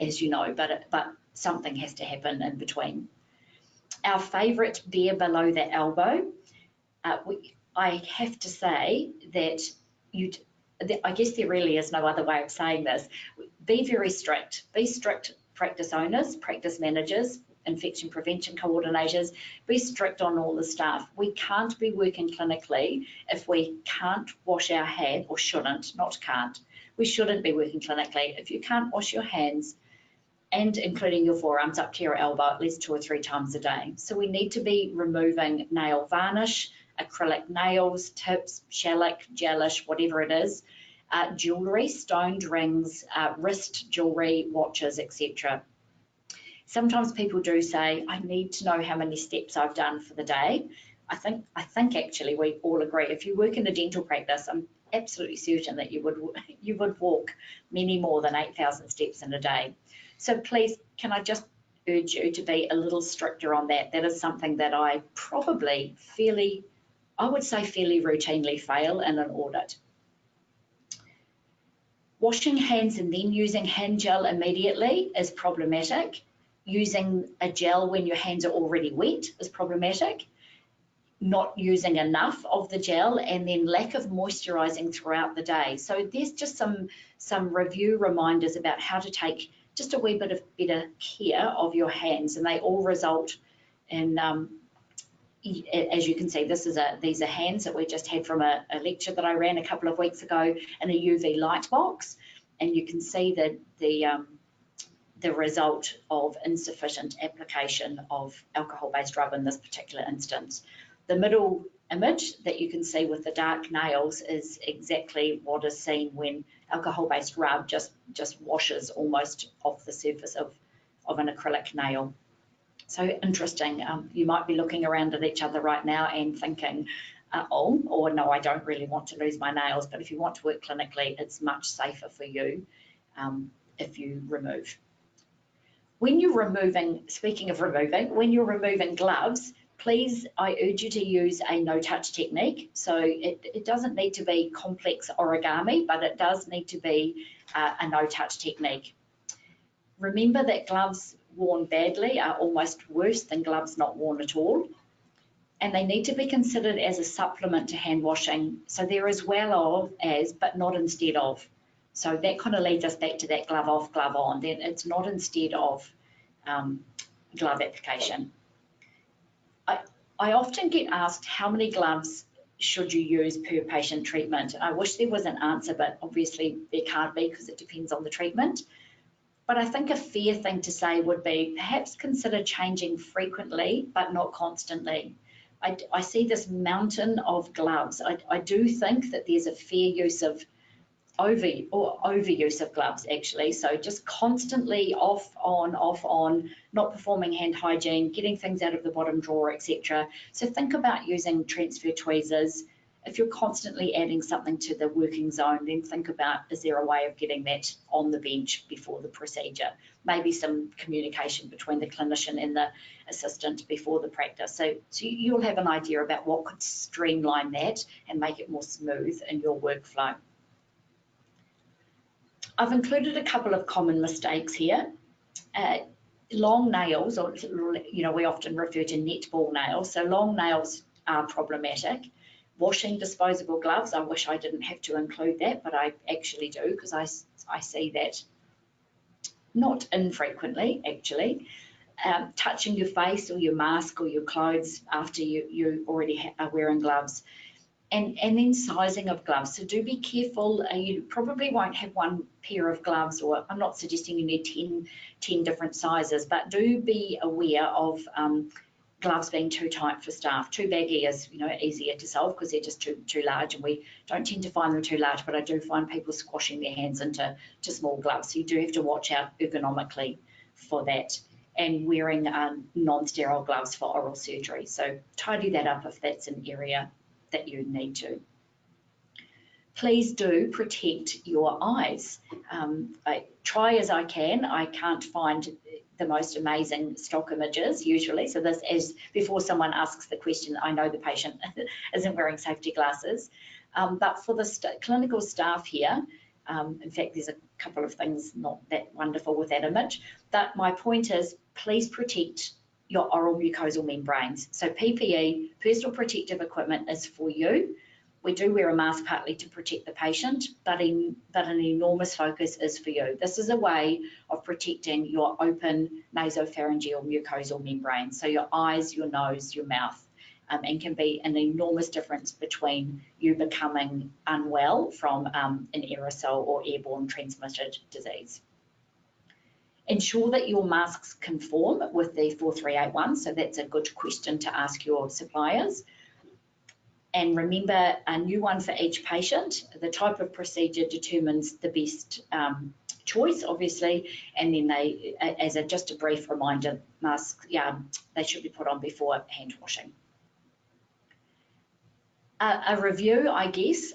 as you know, but something has to happen in between. Our favourite bear below the elbow, I have to say that I guess there really is no other way of saying this. Be very strict. Be strict, practice owners, practice managers, infection prevention coordinators. Be strict on all the staff. We can't be working clinically if we can't wash our hands, or shouldn't, not can't. We shouldn't be working clinically if you can't wash your hands, and including your forearms up to your elbow, at least 2 or 3 times a day. So we need to be removing nail varnish, acrylic nails, tips, shellac, gelish, whatever it is, jewellery, stoned rings, wrist jewellery, watches, etc. Sometimes people do say, I need to know how many steps I've done for the day. I think actually we all agree, if you work in a dental practice, I'm absolutely certain that you would walk many more than 8,000 steps in a day. So please, can I just urge you to be a little stricter on that? That is something that I probably I would say fairly routinely fail in an audit. Washing hands and then using hand gel immediately is problematic. Using a gel when your hands are already wet is problematic. Not using enough of the gel, and then lack of moisturising throughout the day. So there's just some review reminders about how to take just a wee bit of better care of your hands, and they all result in, as you can see, these are hands that we just had from a lecture that I ran a couple of weeks ago in a UV light box, and you can see that the result of insufficient application of alcohol-based rub in this particular instance. The middle image that you can see with the dark nails is exactly what is seen when alcohol-based rub just washes almost off the surface of an acrylic nail. So interesting. You might be looking around at each other right now and thinking, oh, or no, I don't really want to lose my nails. But if you want to work clinically, it's much safer for you if you remove. When you're removing, speaking of removing, when you're removing gloves, Please, I urge you to use a no-touch technique. So it doesn't need to be complex origami, but it does need to be a no-touch technique. Remember that gloves worn badly are almost worse than gloves not worn at all, and they need to be considered as a supplement to hand washing. So they're as well as, but not instead of. So that kind of leads us back to that glove off, glove on. Then it's not instead of glove application. I often get asked how many gloves should you use per patient treatment. I wish there was an answer, but obviously there can't be because it depends on the treatment. But I think a fair thing to say would be perhaps consider changing frequently, but not constantly. I see this mountain of gloves. I do think that there's a fair use of overuse of gloves actually. So just constantly off on, not performing hand hygiene, getting things out of the bottom drawer, etc. So think about using transfer tweezers. If you're constantly adding something to the working zone, then think about, is there a way of getting that on the bench before the procedure? Maybe some communication between the clinician and the assistant before the practice. So you'll have an idea about what could streamline that and make it more smooth in your workflow. I've included a couple of common mistakes here. Long nails, or we often refer to netball nails, so long nails are problematic. Washing disposable gloves, I wish I didn't have to include that, but I actually do because I see that not infrequently actually. Touching your face or your mask or your clothes after you already are wearing gloves. And then sizing of gloves. So do be careful. You probably won't have one pair of gloves, or I'm not suggesting you need 10 different sizes, but do be aware of gloves being too tight for staff. Too baggy is easier to solve because they're just too large, and we don't tend to find them too large, but I do find people squashing their hands into small gloves. So you do have to watch out ergonomically for that, and wearing non-sterile gloves for oral surgery. So tidy that up if that's an area that you need to. Please do protect your eyes. I try as I can. I can't find the most amazing stock images usually. So this is before someone asks the question, I know the patient isn't wearing safety glasses. But for the clinical staff here, in fact, there's a couple of things not that wonderful with that image. But my point is, please protect your oral mucosal membranes. So PPE, personal protective equipment, is for you. We do wear a mask partly to protect the patient, but an enormous focus is for you. This is a way of protecting your open nasopharyngeal mucosal membrane, so your eyes, your nose, your mouth, and can be an enormous difference between you becoming unwell from an aerosol or airborne transmitted disease. Ensure that your masks conform with the 4381, so that's a good question to ask your suppliers. And remember, a new one for each patient. The type of procedure determines the best choice, obviously, and then they, as just a brief reminder, masks, they should be put on before hand washing. A review, I guess,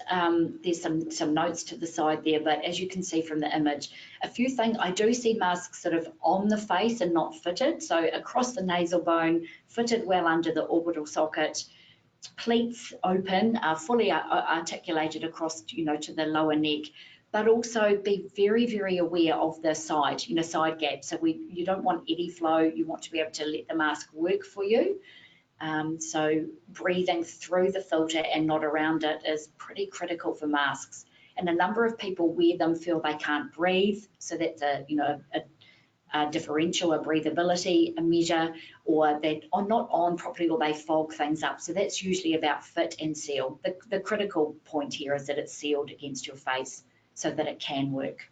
there's some notes to the side there, but as you can see from the image, a few things. I do see masks sort of on the face and not fitted, so across the nasal bone, fitted well under the orbital socket, pleats open, fully articulated across, to the lower neck, but also be very, very aware of the side, side gap. So you don't want eddy flow, you want to be able to let the mask work for you. So breathing through the filter and not around it is pretty critical for masks. And a number of people wear them, feel they can't breathe. So that's a differential, a breathability, a measure, or they are not on properly, or they fog things up. So that's usually about fit and seal. The critical point here is that it's sealed against your face so that it can work.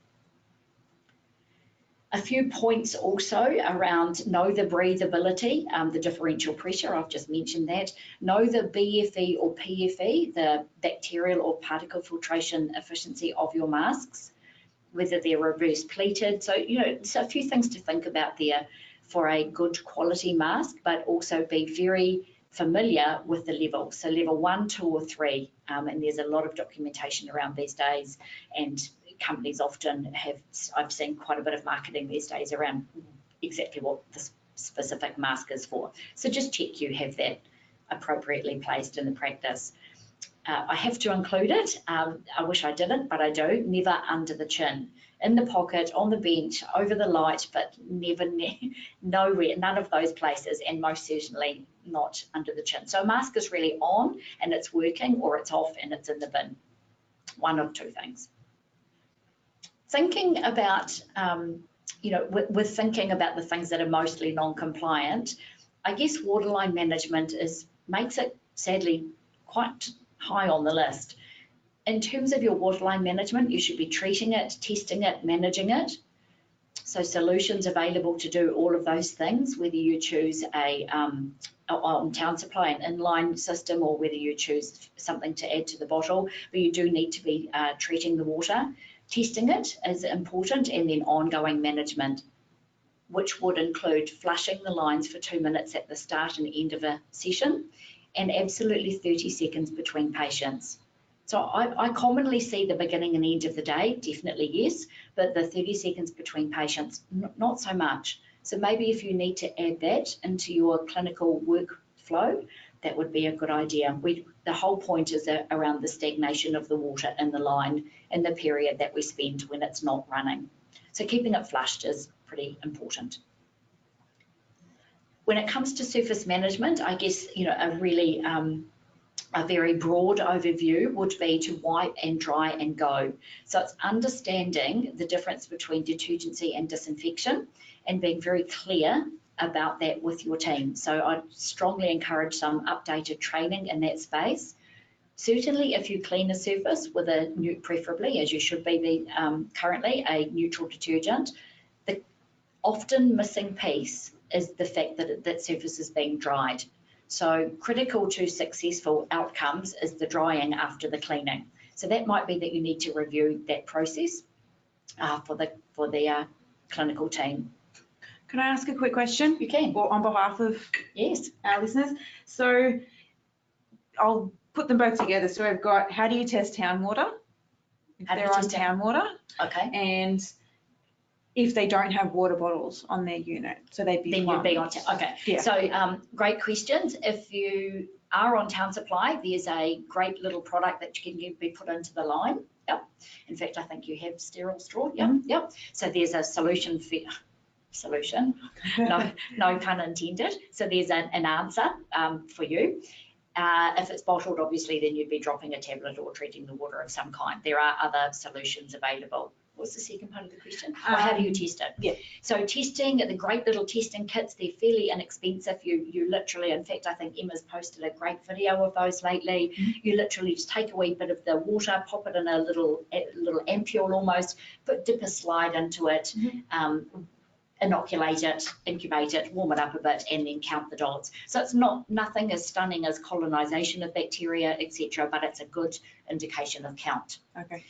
A few points also around know the breathability, the differential pressure, I've just mentioned that. Know the BFE or PFE, the bacterial or particle filtration efficiency of your masks, whether they're reverse pleated. So, so a few things to think about there for a good quality mask, but also be very familiar with the level. So level 1, 2, or 3, and there's a lot of documentation around these days, and companies often have, I've seen quite a bit of marketing these days around exactly what this specific mask is for. So just check you have that appropriately placed in the practice. I have to include it. I wish I didn't, but I do. Never under the chin. In the pocket, on the bench, over the light, but never, nowhere, none of those places, and most certainly not under the chin. So a mask is really on and it's working, or it's off and it's in the bin. One of two things. Thinking about, we're thinking about the things that are mostly non-compliant. I guess waterline management makes it sadly quite high on the list. In terms of your waterline management, you should be treating it, testing it, managing it. So solutions available to do all of those things, whether you choose a on-town supply, an inline system, or whether you choose something to add to the bottle, but you do need to be treating the water. Testing it is important, and then ongoing management, which would include flushing the lines for 2 minutes at the start and end of a session, and absolutely 30 seconds between patients. So I commonly see the beginning and end of the day, definitely yes, but the 30 seconds between patients, not so much. So maybe if you need to add that into your clinical workflow, that would be a good idea. The whole point is around the stagnation of the water in the line in the period that we spend when it's not running. So keeping it flushed is pretty important. When it comes to surface management, I guess, a very broad overview would be to wipe and dry and go. So it's understanding the difference between detergency and disinfection and being very clear about that with your team. So I'd strongly encourage some updated training in that space. Certainly if you clean a surface with preferably, as you should be currently, a neutral detergent, the often missing piece is the fact that that surface is being dried. So critical to successful outcomes is the drying after the cleaning. So that might be that you need to review that process for the clinical team. Can I ask a quick question? You can. Or on behalf of yes, our listeners. So I'll put them both together. So we've got, how do you test town water? If they're on town water. Okay. And if they don't have water bottles on their unit, so they'd be you'd be on town. Okay. Yeah. So great questions. If you are on town supply, there's a great little product that can be put into the line. Yep. In fact, I think you have sterile straw. Yep. Mm-hmm. Yep. So there's a solution. No pun intended. So there's an answer for you. If it's bottled, obviously, then you'd be dropping a tablet or treating the water of some kind. There are other solutions available. What's the second part of the question? How do you test it? Yeah. So testing, the great little testing kits, they're fairly inexpensive. You literally, in fact, I think Emma's posted a great video of those lately. Mm-hmm. You literally just take a wee bit of the water, pop it in a little ampule almost, dip a slide into it, mm-hmm. Inoculate it, incubate it, warm it up a bit, and then count the dots. So it's nothing as stunning as colonization of bacteria, etc., but it's a good indication of count. Okay.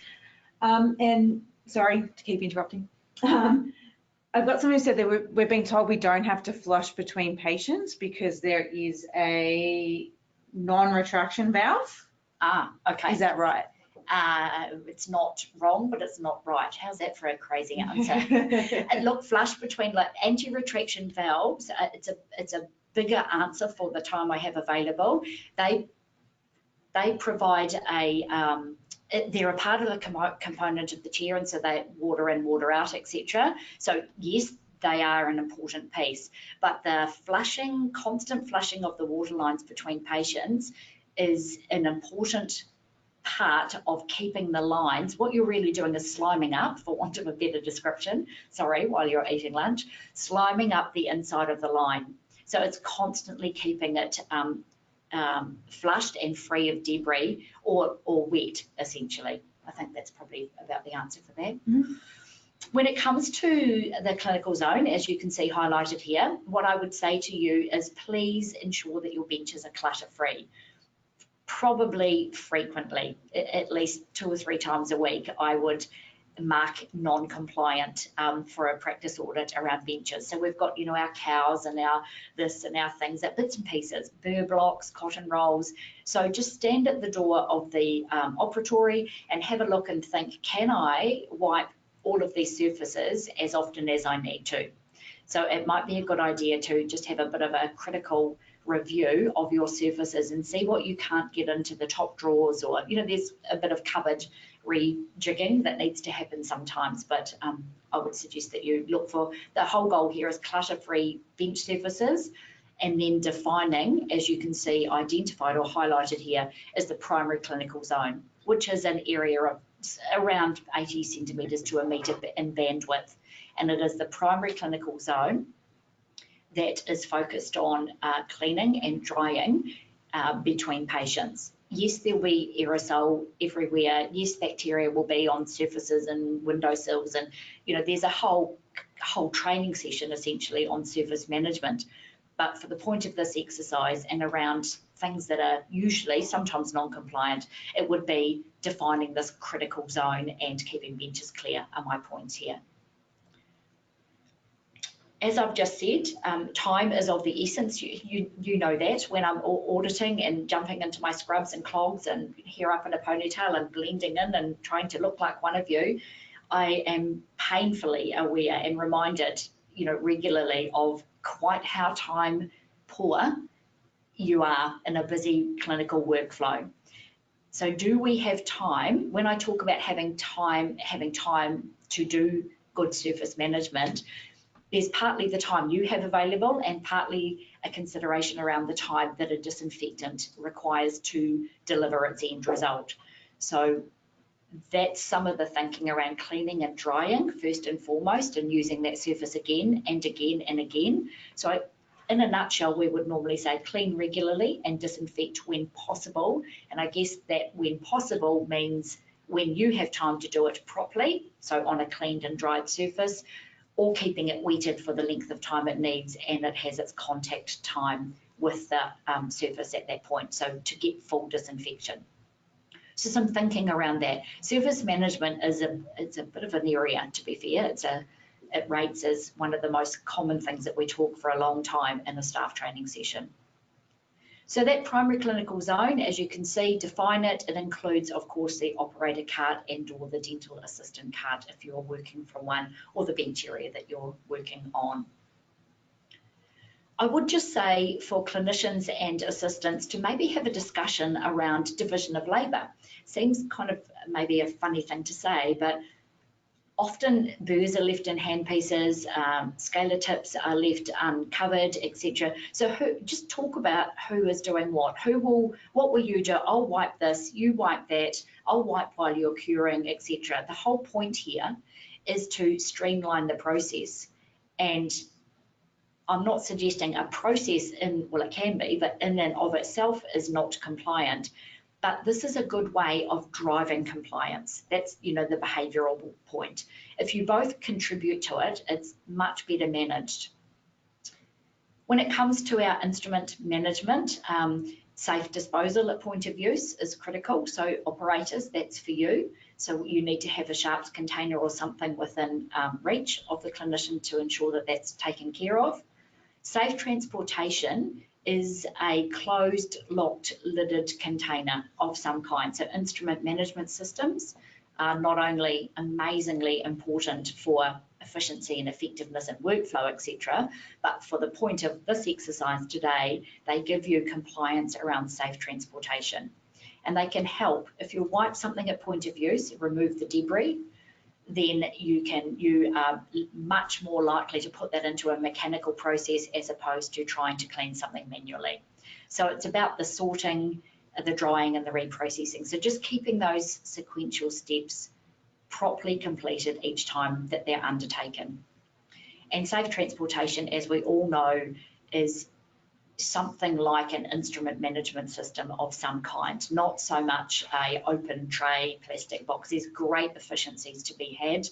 And sorry to keep interrupting. I've got someone who said that we're being told we don't have to flush between patients because there is a non-retraction valve. Ah, okay. Is that right? It's not wrong, but it's not right. How's that for a crazy answer? And look, flush between anti-retraction valves, it's a bigger answer for the time I have available. They provide they're a part of the component of the chair, and so they water in, water out, etc. So yes, they are an important piece, but the constant flushing of the water lines between patients is an important part of keeping the lines. What you're really doing is sliming up, for want of a better description, while you're eating lunch, sliming up the inside of the line. So it's constantly keeping it flushed and free of debris or wet, essentially. I think that's probably about the answer for that. Mm-hmm. When it comes to the clinical zone, as you can see highlighted here, what I would say to you is please ensure that your benches are clutter-free. Probably frequently, at least 2 or 3 times a week, I would mark non-compliant for a practice audit around benches. So we've got, our cows and our this and our things, that bits and pieces, burr blocks, cotton rolls. So just stand at the door of the operatory and have a look and think, can I wipe all of these surfaces as often as I need to? So it might be a good idea to just have a bit of a critical review of your surfaces and see what you can't get into the top drawers, or, you know, there's a bit of cupboard rejigging that needs to happen sometimes, but I would suggest that you look for, the whole goal here is clutter-free bench surfaces, and then defining, as you can see identified or highlighted here, is the primary clinical zone, which is an area of around 80 centimetres to a metre in bandwidth, and it is the primary clinical zone that is focused on cleaning and drying between patients. Yes, there'll be aerosol everywhere. Yes, bacteria will be on surfaces and windowsills, and, you know, there's a whole training session essentially on surface management. But for the point of this exercise and around things that are usually sometimes non-compliant, it would be defining this critical zone and keeping benches clear are my points here. As I've just said, time is of the essence. You know that when I'm auditing and jumping into my scrubs and clogs and hair up in a ponytail and blending in and trying to look like one of you, I am painfully aware and reminded, you know, regularly of quite how time poor you are in a busy clinical workflow. So do we have time? When I talk about having time to do good surface management, there's partly the time you have available and partly a consideration around the time that a disinfectant requires to deliver its end result. So that's some of the thinking around cleaning and drying first and foremost, and using that surface again and again and again. So in a nutshell, we would normally say clean regularly and disinfect when possible. And I guess that when possible means when you have time to do it properly, so on a cleaned and dried surface, or keeping it wetted for the length of time it needs and it has its contact time with the surface at that point, so to get full disinfection. So some thinking around that. Surface management is a bit of an area, to be fair. It rates as one of the most common things that we talk for a long time in a staff training session. So that primary clinical zone, as you can see, define it. It includes, of course, the operator cart and or the dental assistant cart if you're working from one, or the bench area that you're working on. I would just say for clinicians and assistants to maybe have a discussion around division of labour. Seems kind of maybe a funny thing to say, but often burrs are left in handpieces, scaler tips are left uncovered, etc. So just talk about who is doing what. What will you do? I'll wipe this, you wipe that, I'll wipe while you're curing, etc. The whole point here is to streamline the process. And I'm not suggesting a process well, it can be, but in and of itself is not compliant. But this is a good way of driving compliance. That's, you know, the behavioural point. If you both contribute to it, it's much better managed. When it comes to our instrument management, safe disposal at point of use is critical. So operators, that's for you. So you need to have a Sharpe's container or something within reach of the clinician to ensure that that's taken care of. Safe transportation is a closed, locked, lidded container of some kind. So instrument management systems are not only amazingly important for efficiency and effectiveness and workflow, etc., but for the point of this exercise today, they give you compliance around safe transportation. And they can help, if you wipe something at point of use, remove the debris, then you are much more likely to put that into a mechanical process as opposed to trying to clean something manually. So it's about the sorting, the drying and the reprocessing. So just keeping those sequential steps properly completed each time that they're undertaken. And safe transportation, as we all know, is something like an instrument management system of some kind, not so much a open tray plastic box. There's great efficiencies to be had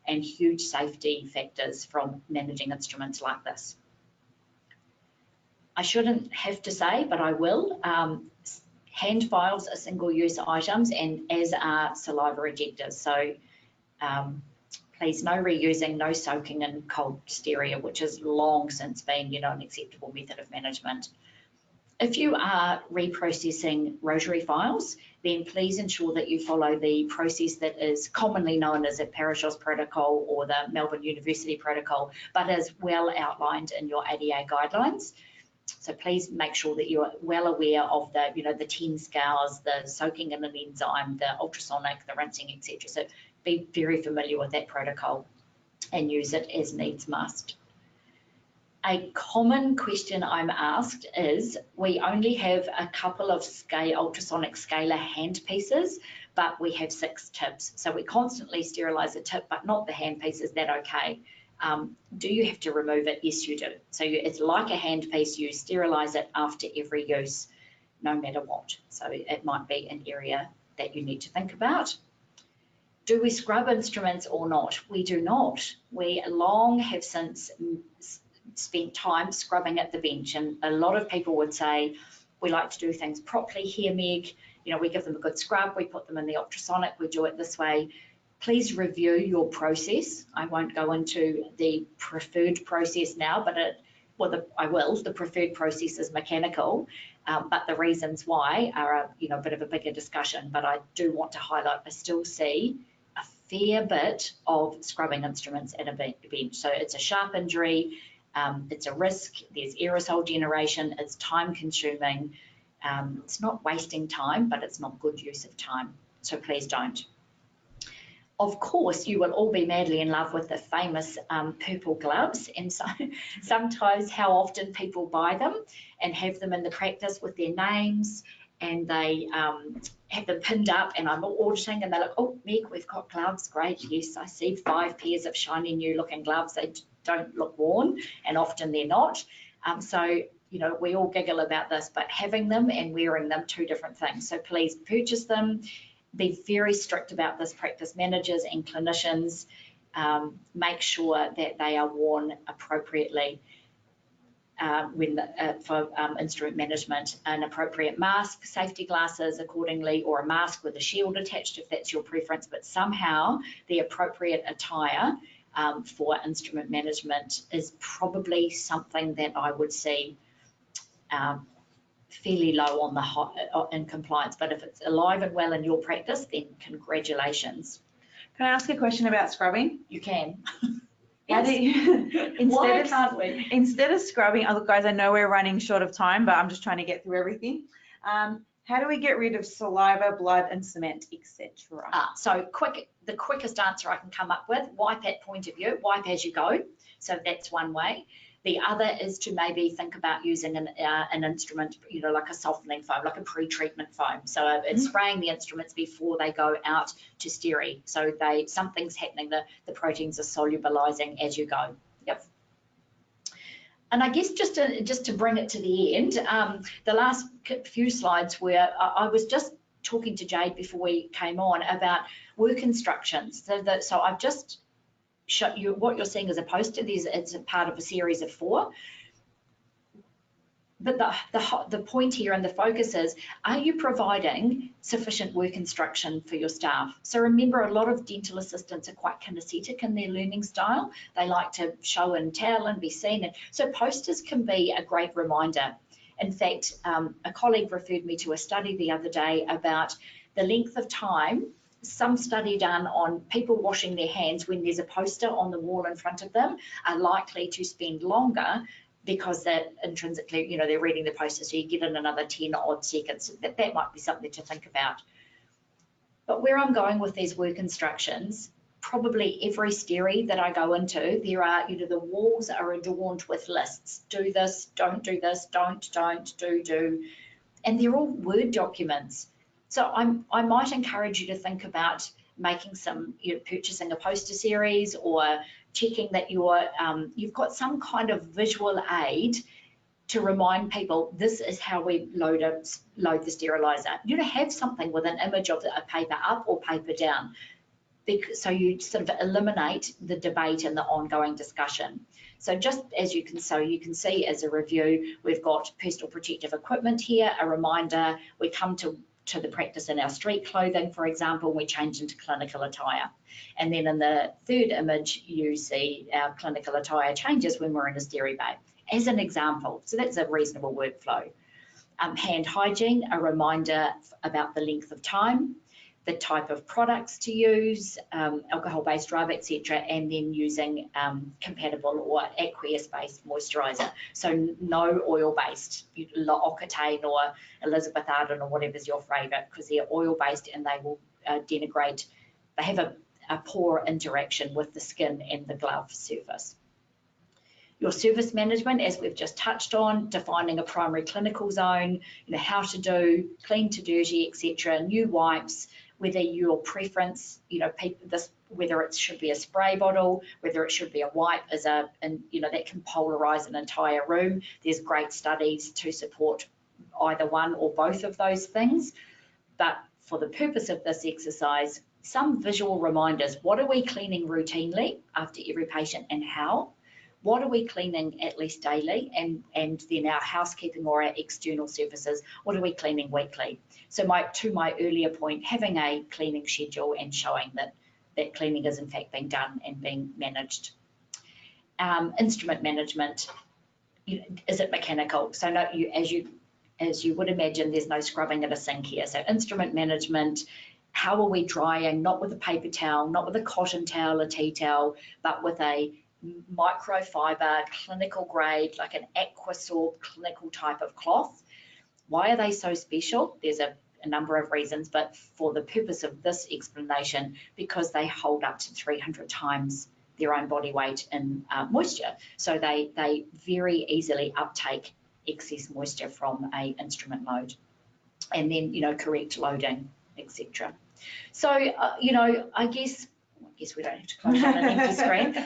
and huge safety factors from managing instruments like this. I shouldn't have to say, but I will. Hand files are single-use items, and as are saliva ejectors. So please, no reusing, no soaking in cold stereo, which has long since been, you know, an acceptable method of management. If you are reprocessing rotary files, then please ensure that you follow the process that is commonly known as a Parashos protocol or the Melbourne University protocol, but is well outlined in your ADA guidelines. So please make sure that you're well aware of the, the 10 scours, the soaking in an enzyme, the ultrasonic, the rinsing, etc. So be very familiar with that protocol and use it as needs must. A common question I'm asked is, we only have a couple of ultrasonic scalar hand pieces, but we have 6 tips. So we constantly sterilize the tip, but not the hand piece. Is that okay? Do you have to remove it? Yes, you do. So it's like a hand piece. You sterilize it after every use, no matter what. So it might be an area that you need to think about. Do we scrub instruments or not? We do not. We long have since spent time scrubbing at the bench, and a lot of people would say we like to do things properly here, Meg. We give them a good scrub, we put them in the ultrasonic, we do it this way. Please review your process. I won't go into the preferred process now, but I will. The preferred process is mechanical, but the reasons why are a bit of a bigger discussion. But I do want to highlight, I still see a fair bit of scrubbing instruments at a bench. So it's a Sharpe injury. It's a risk, there's aerosol generation, it's time consuming. It's not wasting time, but it's not good use of time. So please don't. Of course, you will all be madly in love with the famous purple gloves, and so sometimes how often people buy them and have them in the practice with their names, and they have them pinned up, and I'm auditing and they're like, oh, Meg, we've got gloves, great, yes, I see 5 pairs of shiny new looking gloves. They don't look worn, and often they're not. So we all giggle about this, but having them and wearing them, 2 different things. So please purchase them. Be very strict about this, practice managers and clinicians. Make sure that they are worn appropriately for instrument management. An appropriate mask, safety glasses accordingly, or a mask with a shield attached if that's your preference, but somehow the appropriate attire for instrument management is probably something that I would see fairly low on in compliance. But if it's alive and well in your practice, then congratulations. Can I ask a question about scrubbing? You can. How do you, instead of scrubbing, look guys, I know we're running short of time, but I'm just trying to get through everything. How do we get rid of saliva, blood, and cement, etc.? So the quickest answer I can come up with, wipe at point of view, wipe as you go. So that's one way. The other is to maybe think about using an instrument, like a softening foam, like a pre-treatment foam. So it's spraying the instruments before they go out to steri. So something's happening, the proteins are solubilizing as you go. Yep. And I guess just to bring it to the end, the last few slides where I was just talking to Jade before we came on about work instructions. So I've just show you what you're seeing as a poster. It's a part of a series of 4. But the point here and the focus is, are you providing sufficient work instruction for your staff? So remember, a lot of dental assistants are quite kinesthetic in their learning style. They like to show and tell and be seen. And so posters can be a great reminder. In fact, a colleague referred me to a study the other day about the length of time, some study done on people washing their hands when there's a poster on the wall in front of them are likely to spend longer because they're intrinsically, they're reading the poster, so you get in another 10 odd seconds. That might be something to think about. But where I'm going with these work instructions, probably every steri that I go into, there are, the walls are adorned with lists. Do this, don't do this, don't, do. And they're all Word documents. So I might encourage you to think about making some, purchasing a poster series or checking that you've got some kind of visual aid to remind people this is how we load the sterilizer. Have something with an image of a paper up or paper down, so you sort of eliminate the debate and the ongoing discussion. So just as you can see as a review, we've got personal protective equipment here, a reminder. We come to the practice in our street clothing, for example, we change into clinical attire. And then in the third image, you see our clinical attire changes when we're in a steri bay, as an example. So that's a reasonable workflow. Hand hygiene, a reminder about the length of time, the type of products to use, alcohol-based rub, etc., and then using compatible or aqueous-based moisturiser. So no oil-based, L'Occitane or Elizabeth Arden or whatever's your favourite, because they're oil-based and they will denigrate. They have a poor interaction with the skin and the glove surface. Your service management, as we've just touched on, defining a primary clinical zone, how to do, clean to dirty, etc., new wipes, whether your preference, whether it should be a spray bottle, whether it should be a wipe that can polarize an entire room. There's great studies to support either one or both of those things. But for the purpose of this exercise, some visual reminders. What are we cleaning routinely after every patient and how? What are we cleaning at least daily? And then our housekeeping or our external surfaces, what are we cleaning weekly? So to my earlier point, having a cleaning schedule and showing that cleaning is in fact being done and being managed. Instrument management, is it mechanical? So no, as you would imagine, there's no scrubbing at a sink here. So instrument management, how are we drying? Not with a paper towel, not with a cotton towel, a tea towel, but with a microfiber, clinical grade, like an Aquasorb clinical type of cloth. Why are they so special? There's a number of reasons, but for the purpose of this explanation, because they hold up to 300 times their own body weight in moisture. So they very easily uptake excess moisture from an instrument load. And then, correct loading, etc. So, I guess we don't have to close down an empty screen.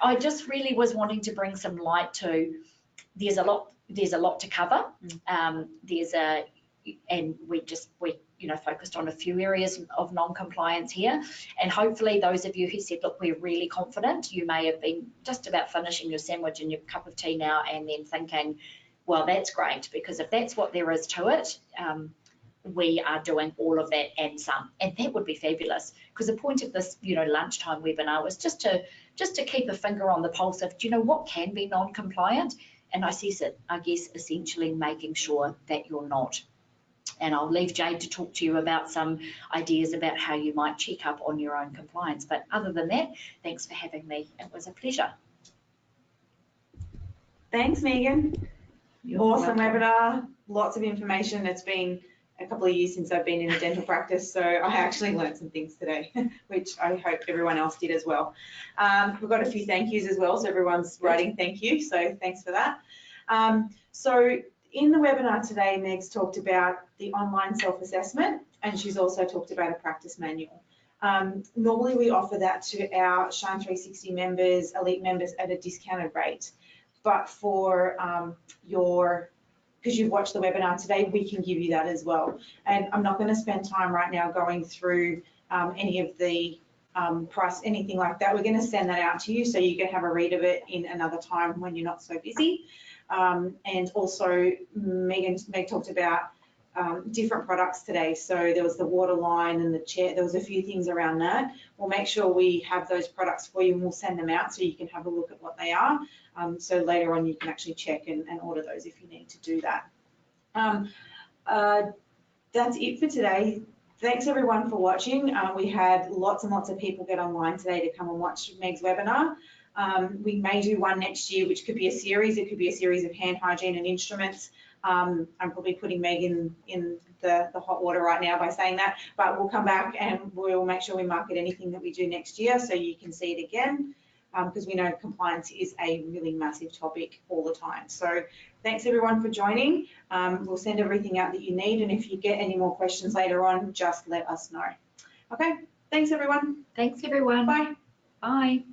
I just really was wanting to bring some light to, there's a lot to cover. And we focused on a few areas of non-compliance here. And hopefully those of you who said, look, we're really confident, you may have been just about finishing your sandwich and your cup of tea now and then thinking, well, that's great, because if that's what there is to it, we are doing all of that and some, and that would be fabulous. Because the point of this, lunchtime webinar was just to keep a finger on the pulse of, what can be non-compliant, and I guess essentially making sure that you're not. And I'll leave Jade to talk to you about some ideas about how you might check up on your own compliance. But other than that, thanks for having me. It was a pleasure. Thanks, Megan. Awesome webinar, lots of information. It's been a couple of years since I've been in a dental practice, so I actually learned some things today, which I hope everyone else did as well. We've got a few thank yous as well, so everyone's writing thank you, so thanks for that. So in the webinar today, Meg's talked about the online self-assessment, and she's also talked about a practice manual. Normally we offer that to our Shine 360 members, elite members at a discounted rate, but for because you've watched the webinar today, we can give you that as well. And I'm not going to spend time right now going through any of the price, anything like that. We're going to send that out to you so you can have a read of it in another time when you're not so busy. And also Meg talked about different products today. So there was the Waterline and the chair. There was a few things around that. We'll make sure we have those products for you and we'll send them out so you can have a look at what they are. So later on you can actually check and order those if you need to do that. That's it for today. Thanks everyone for watching. We had lots and lots of people get online today to come and watch Meg's webinar. We may do one next year, which could be a series. It could be a series of hand hygiene and instruments. I'm probably putting Meg in the hot water right now by saying that, but we'll come back and we'll make sure we market anything that we do next year so you can see it again, because we know compliance is a really massive topic all the time. So thanks everyone for joining. We'll send everything out that you need, and if you get any more questions later on, just let us know. Okay, thanks everyone. Thanks everyone. Bye. Bye.